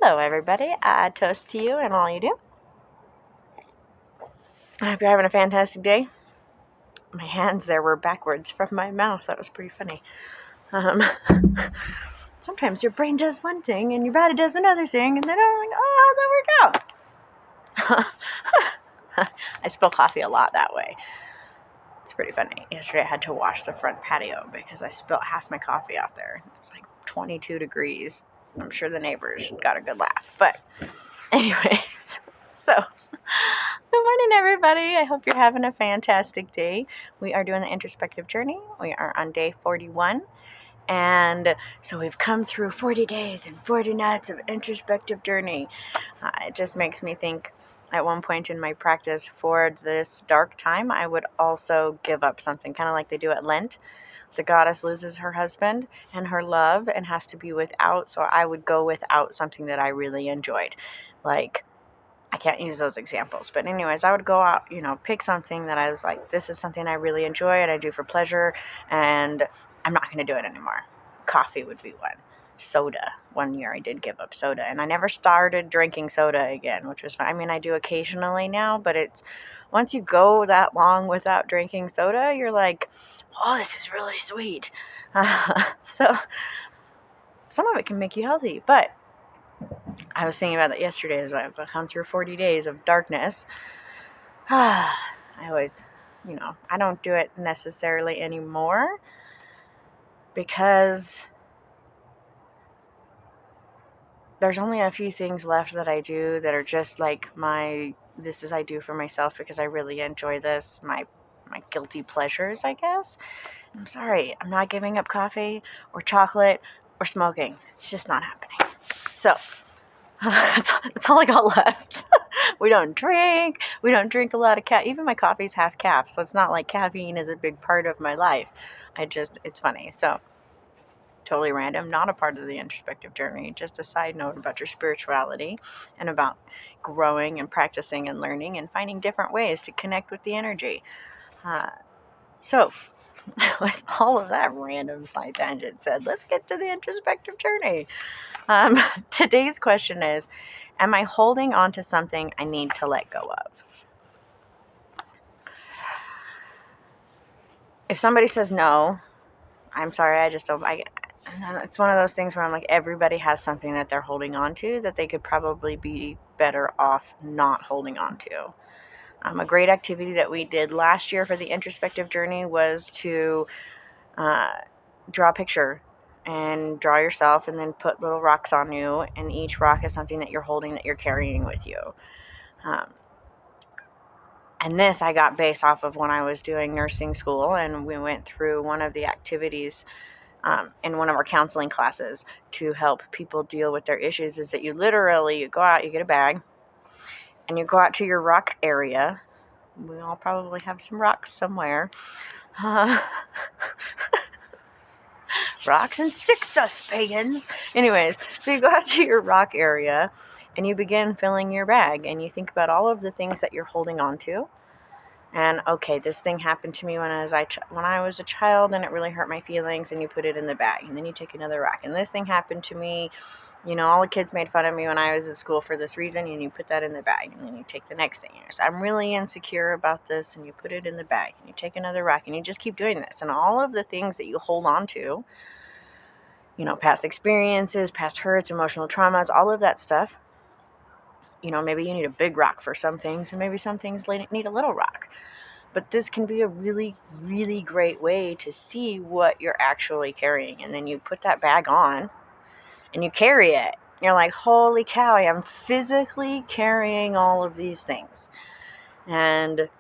Hello, everybody. Toast to you and all you do. I hope you're having a fantastic day. My hands there were backwards from my mouth. That was pretty funny. Sometimes your brain does one thing and your body does another thing, and then I'm like, oh, how'd that work out? I spill coffee a lot that way. It's pretty funny. Yesterday I had to wash the front patio because I spilled half my coffee out there. It's like 22 degrees. I'm sure the neighbors got a good laugh. But anyways, so good morning, everybody. I hope you're having a fantastic day. We are doing the introspective journey. We are on day 41. And so we've come through 40 days and 40 nights of introspective journey. It just makes me think at one point in my practice for this dark time, I would also give up something, kind of like they do at Lent. The goddess loses her husband and her love and has to be without. So I would go without something that I really enjoyed. Like, I can't use those examples. But anyways, I would go out, pick something that I was like, this is something I really enjoy and I do for pleasure. And I'm not going to do it anymore. Coffee would be one. Soda. One year I did give up soda. And I never started drinking soda again, which was fine. I mean, I do occasionally now. But it's once you go that long without drinking soda, you're like, oh, this is really sweet. So some of it can make you healthy. But I was thinking about that yesterday as I've come through 40 days of darkness. I always, I don't do it necessarily anymore because there's only a few things left that I do that are just like this is I do for myself because I really enjoy this, my guilty pleasures, I guess. I'm sorry, I'm not giving up coffee or chocolate or smoking. It's just not happening. So that's all I got left. We don't drink a lot of even my coffee's half calf, so it's not like caffeine is a big part of my life. It's funny. So totally random, not a part of the introspective journey, just a side note about your spirituality and about growing and practicing and learning and finding different ways to connect with the energy. So with all of that random side tangent said, let's get to the introspective journey. Today's question is, am I holding on to something I need to let go of? If somebody says no, I'm sorry, I just don't. It's one of those things where I'm like, everybody has something that they're holding on to that they could probably be better off not holding on to. A great activity that we did last year for the introspective journey was to draw a picture and draw yourself and then put little rocks on you, and each rock is something that you're holding that you're carrying with you. And this I got based off of when I was doing nursing school, and we went through one of the activities in one of our counseling classes to help people deal with their issues is that you go out, you get a bag, and you go out to your rock area. We all probably have some rocks somewhere. Rocks and sticks, us pagans. Anyways, so you go out to your rock area and you begin filling your bag and you think about all of the things that you're holding on to. And okay, this thing happened to me when I was a child and it really hurt my feelings, and you put it in the bag, and then you take another rock. And this thing happened to me, all the kids made fun of me when I was at school for this reason, and you put that in the bag, and then you take the next thing. So I'm really insecure about this, and you put it in the bag, and you take another rock, and you just keep doing this. And all of the things that you hold on to, past experiences, past hurts, emotional traumas, all of that stuff, maybe you need a big rock for some things, and maybe some things need a little rock. But this can be a really, really great way to see what you're actually carrying. And then you put that bag on and you carry it. You're like, holy cow, I am physically carrying all of these things. And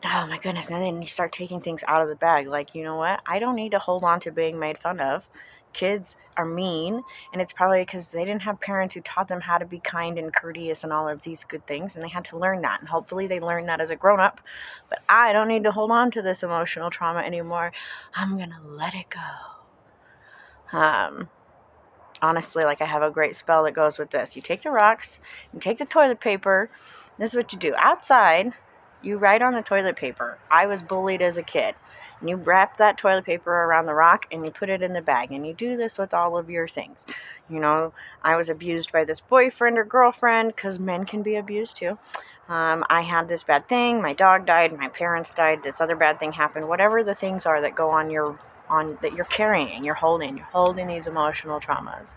oh my goodness. And then you start taking things out of the bag. Like, you know what? I don't need to hold on to being made fun of. Kids are mean, and it's probably because they didn't have parents who taught them how to be kind and courteous and all of these good things, and they had to learn that, and hopefully they learned that as a grown-up. But I don't need to hold on to this emotional trauma anymore. I'm gonna let it go. Honestly, I have a great spell that goes with this. You take the rocks, you take the toilet paper. This is what you do outside. You write on the toilet paper, I was bullied as a kid. And you wrap that toilet paper around the rock and you put it in the bag. And you do this with all of your things. I was abused by this boyfriend or girlfriend, because men can be abused too. I had this bad thing. My dog died. My parents died. This other bad thing happened. Whatever the things are that go on that you're carrying, you're holding these emotional traumas.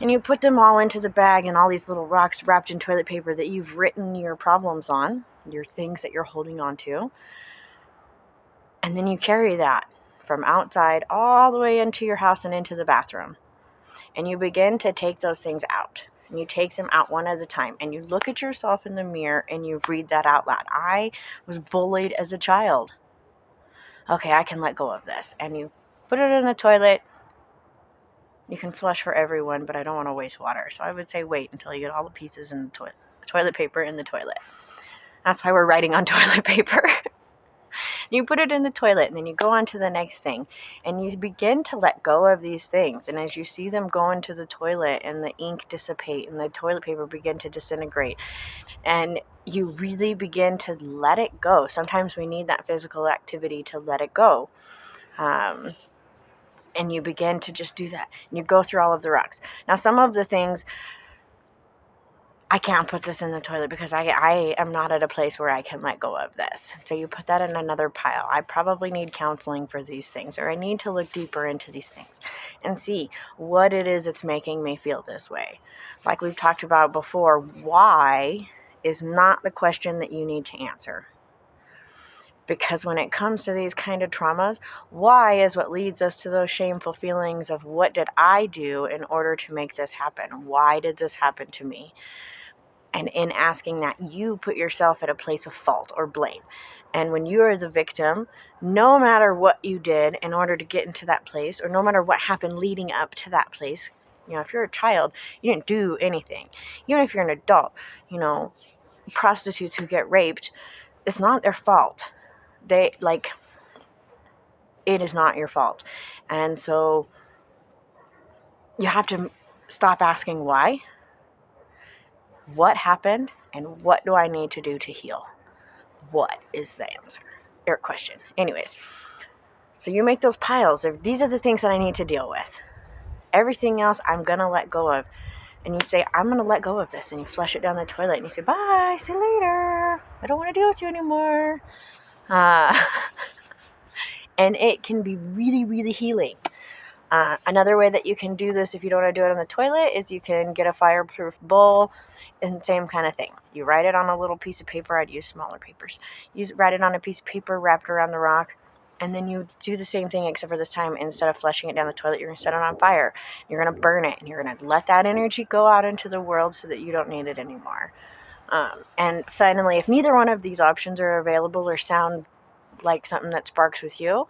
And you put them all into the bag, and all these little rocks wrapped in toilet paper that you've written your problems on, your things that you're holding on to. And then you carry that from outside all the way into your house and into the bathroom. And you begin to take those things out. And you take them out one at a time. And you look at yourself in the mirror and you read that out loud. I was bullied as a child. Okay, I can let go of this. And you put it in the toilet. You can flush for everyone, but I don't want to waste water. So I would say wait until you get all the pieces in the toilet paper in the toilet. That's why we're writing on toilet paper. You put it in the toilet, and then you go on to the next thing. And you begin to let go of these things. And as you see them go into the toilet and the ink dissipate and the toilet paper begin to disintegrate, and you really begin to let it go. Sometimes we need that physical activity to let it go. And you begin to just do that. And you go through all of the rocks. Now, some of the things, I can't put this in the toilet because I am not at a place where I can let go of this. So you put that in another pile. I probably need counseling for these things, or I need to look deeper into these things and see what it is that's making me feel this way. Like we've talked about before, why is not the question that you need to answer. Because when it comes to these kind of traumas, why is what leads us to those shameful feelings of what did I do in order to make this happen? Why did this happen to me? And in asking that, you put yourself at a place of fault or blame. And when you are the victim, no matter what you did in order to get into that place, or no matter what happened leading up to that place, if you're a child, you didn't do anything. Even if you're an adult, prostitutes who get raped, it's not their fault. It is not your fault. And so you have to stop asking why, what happened, and what do I need to do to heal? What is the answer? Your question. Anyways, so you make those piles of, these are the things that I need to deal with. Everything else I'm going to let go of. And you say, I'm going to let go of this. And you flush it down the toilet and you say, bye, see you later. I don't want to deal with you anymore. And it can be really, really healing. Another way that you can do this if you don't want to do it on the toilet is you can get a fireproof bowl, and same kind of thing. You write it on a little piece of paper. I'd use smaller papers. You write it on a piece of paper wrapped around the rock, and then you do the same thing, except for this time, instead of flushing it down the toilet, you're going to set it on fire. You're going to burn it, and you're going to let that energy go out into the world so that you don't need it anymore. And finally, if neither one of these options are available or sound like something that sparks with you,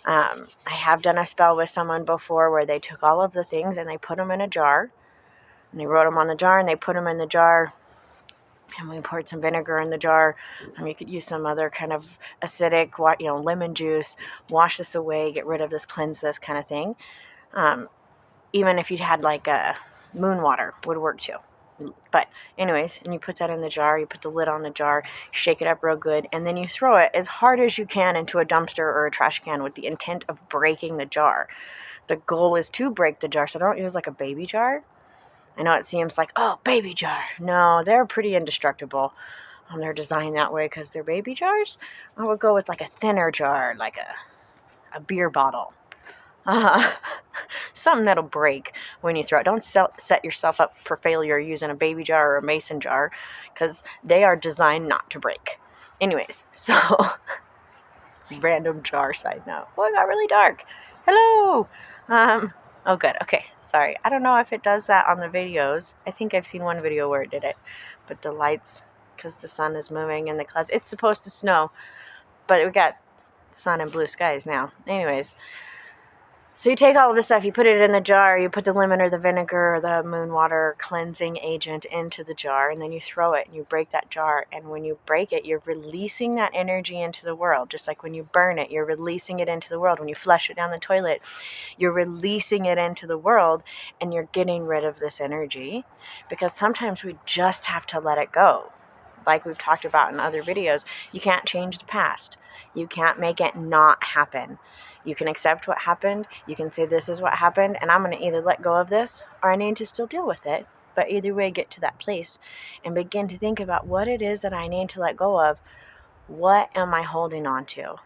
I have done a spell with someone before where they took all of the things and they put them in a jar, and they wrote them on the jar and they put them in the jar, and we poured some vinegar in the jar. You could use some other kind of acidic, lemon juice, wash this away, get rid of this, cleanse this kind of thing. Even if you had like a moon water would work too. But anyways, and you put that in the jar, you put the lid on the jar, shake it up real good, and then you throw it as hard as you can into a dumpster or a trash can with the intent of breaking the jar. The goal is to break the jar, so don't use like a baby jar. I know it seems like, oh, baby jar. No, they're pretty indestructible. They're designed that way because they're baby jars. I would go with like a thinner jar, like a beer bottle. Something that'll break when you throw it. Don't set yourself up for failure using a baby jar or a mason jar, because they are designed not to break. Anyways, so random jar side note. Oh, it got really dark. Hello. Oh, good. Okay. Sorry. I don't know if it does that on the videos. I think I've seen one video where it did it, but the lights, because the sun is moving in the clouds. It's supposed to snow, but we got sun and blue skies now. Anyways. So you take all of this stuff, you put it in the jar, you put the lemon or the vinegar or the moon water cleansing agent into the jar, and then you throw it and you break that jar. And when you break it, you're releasing that energy into the world. Just like when you burn it, you're releasing it into the world. When you flush it down the toilet, you're releasing it into the world, and you're getting rid of this energy, because sometimes we just have to let it go. like we've talked about in other videos, you can't change the past. You can't make it not happen. You can accept what happened. You can say, this is what happened, and I'm going to either let go of this or I need to still deal with it. But either way, get to that place and begin to think about what it is that I need to let go of. What am I holding on to?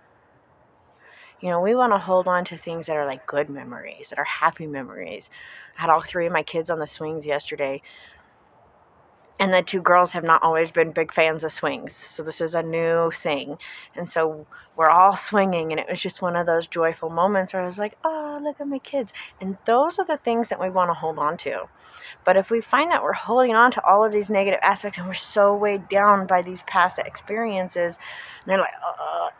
We want to hold on to things that are like good memories, that are happy memories. I had all 3 of my kids on the swings yesterday. And the 2 girls have not always been big fans of swings. So this is a new thing. And so we're all swinging. And it was just one of those joyful moments where I was like, oh, look at my kids. And those are the things that we want to hold on to. But if we find that we're holding on to all of these negative aspects and we're so weighed down by these past experiences, and they're like,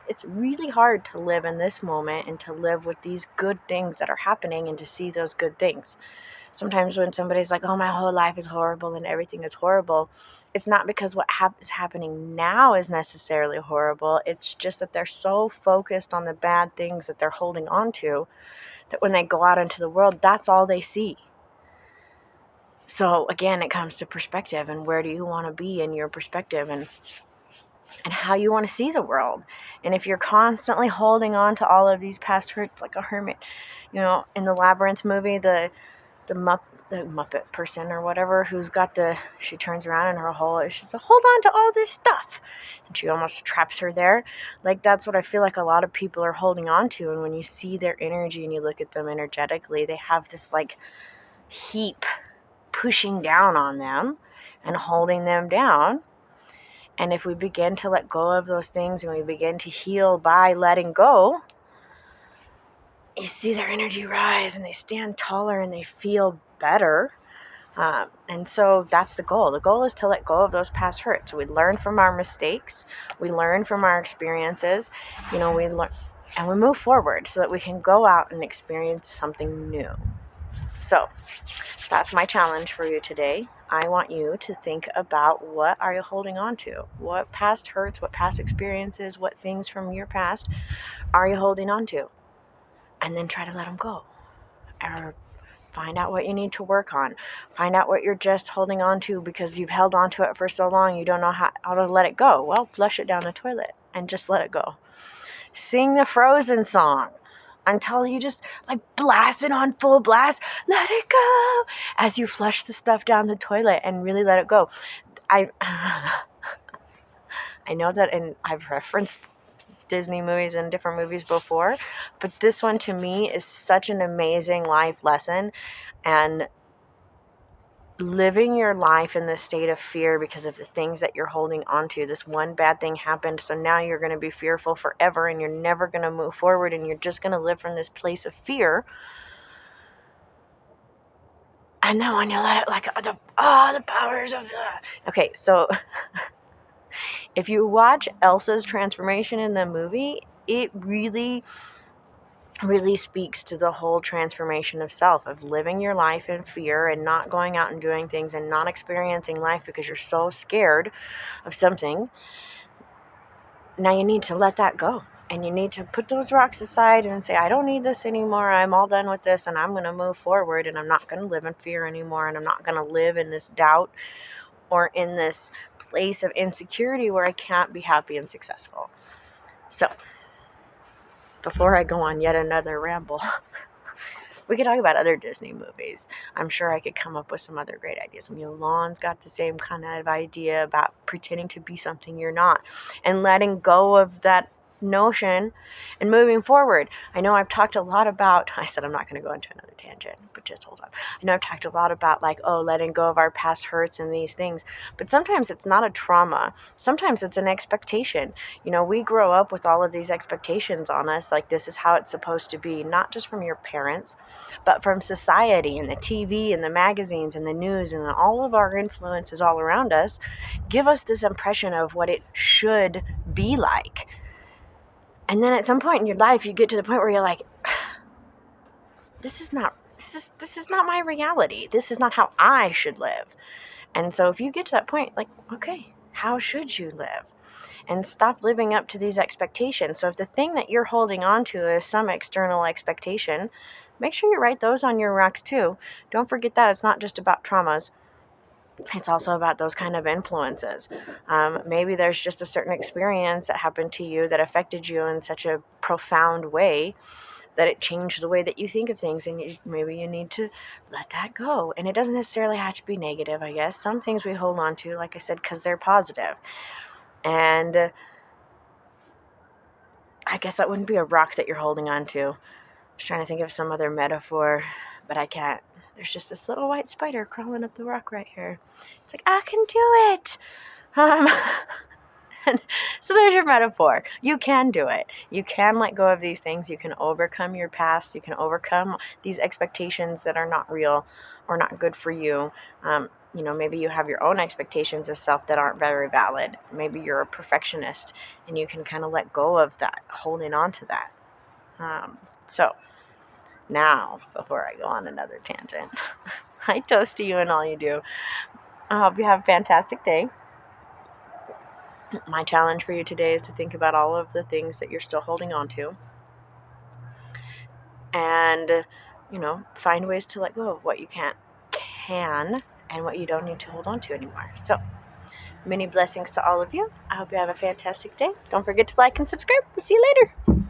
it's really hard to live in this moment and to live with these good things that are happening and to see those good things. Sometimes when somebody's like, oh, my whole life is horrible and everything is horrible, it's not because what is happening now is necessarily horrible. It's just that they're so focused on the bad things that they're holding on to that when they go out into the world, that's all they see. So again, it comes to perspective, and where do you want to be in your perspective, and how you want to see the world. And if you're constantly holding on to all of these past hurts like a hermit, in the Labyrinth movie, the Muppet person or whatever she turns around in her hole, she's like, hold on to all this stuff, and she almost traps her there. Like, that's what I feel like a lot of people are holding on to. And when you see their energy and you look at them energetically, they have this like heap pushing down on them and holding them down. And if we begin to let go of those things and we begin to heal by letting go, you see their energy rise and they stand taller and they feel better. And so that's the goal. The goal is to let go of those past hurts. We learn from our mistakes. We learn from our experiences. We learn and we move forward so that we can go out and experience something new. So that's my challenge for you today. I want you to think about, what are you holding on to? What past hurts, what past experiences, what things from your past are you holding on to? And then try to let them go. Or find out what you need to work on. Find out what you're just holding on to because you've held on to it for so long you don't know how to let it go. Well, flush it down the toilet and just let it go. Sing the Frozen song until you just like blast it on full blast. Let it go as you flush the stuff down the toilet and really let it go. I know that, and I've referenced Disney movies and different movies before, but this one to me is such an amazing life lesson. And living your life in this state of fear because of the things that you're holding on to. This one bad thing happened, so now you're going to be fearful forever and you're never going to move forward and you're just going to live from this place of fear. And then when you let it, like, the powers of... Okay, so if you watch Elsa's transformation in the movie, it really speaks to the whole transformation of self, of living your life in fear and not going out and doing things and not experiencing life because you're so scared of something. Now you need to let that go. And you need to put those rocks aside and say, I don't need this anymore. I'm all done with this and I'm going to move forward and I'm not going to live in fear anymore and I'm not going to live in this doubt or in this place of insecurity where I can't be happy and successful. So, before I go on yet another ramble, we could talk about other Disney movies. I'm sure I could come up with some other great ideas. Mulan's got the same kind of idea about pretending to be something you're not and letting go of that notion and moving forward. I know I've talked a lot about, I said I'm not going to go into another tangent, but just hold on. I know I've talked a lot about letting go of our past hurts and these things, but sometimes it's not a trauma. Sometimes it's an expectation. We grow up with all of these expectations on us, like this is how it's supposed to be, not just from your parents, but from society and the TV and the magazines and the news and all of our influences all around us give us this impression of what it should be like. And then at some point in your life, you get to the point where you're like, this is not my reality. This is not how I should live. And so if you get to that point, okay, how should you live? And stop living up to these expectations. So if the thing that you're holding on to is some external expectation, make sure you write those on your rocks too. Don't forget that it's not just about traumas. It's also about those kind of influences. Maybe there's just a certain experience that happened to you that affected you in such a profound way that it changed the way that you think of things, and maybe you need to let that go. And it doesn't necessarily have to be negative, I guess. Some things we hold on to, like I said, because they're positive. And I guess that wouldn't be a rock that you're holding on to. Just trying to think of some other metaphor, but I can't. There's just this little white spider crawling up the rock right here. It's like, I can do it. And so there's your metaphor. You can do it. You can let go of these things. You can overcome your past. You can overcome these expectations that are not real or not good for you. Maybe you have your own expectations of self that aren't very valid. Maybe you're a perfectionist, and you can kind of let go of that, holding on to that. So now, before I go on another tangent, I toast to you and all you do. I hope you have a fantastic day. My challenge for you today is to think about all of the things that you're still holding on to, and find ways to let go of what you can and what you don't need to hold on to anymore. So many blessings to all of you. I hope you have a fantastic day. Don't forget to like and subscribe. We'll see you later.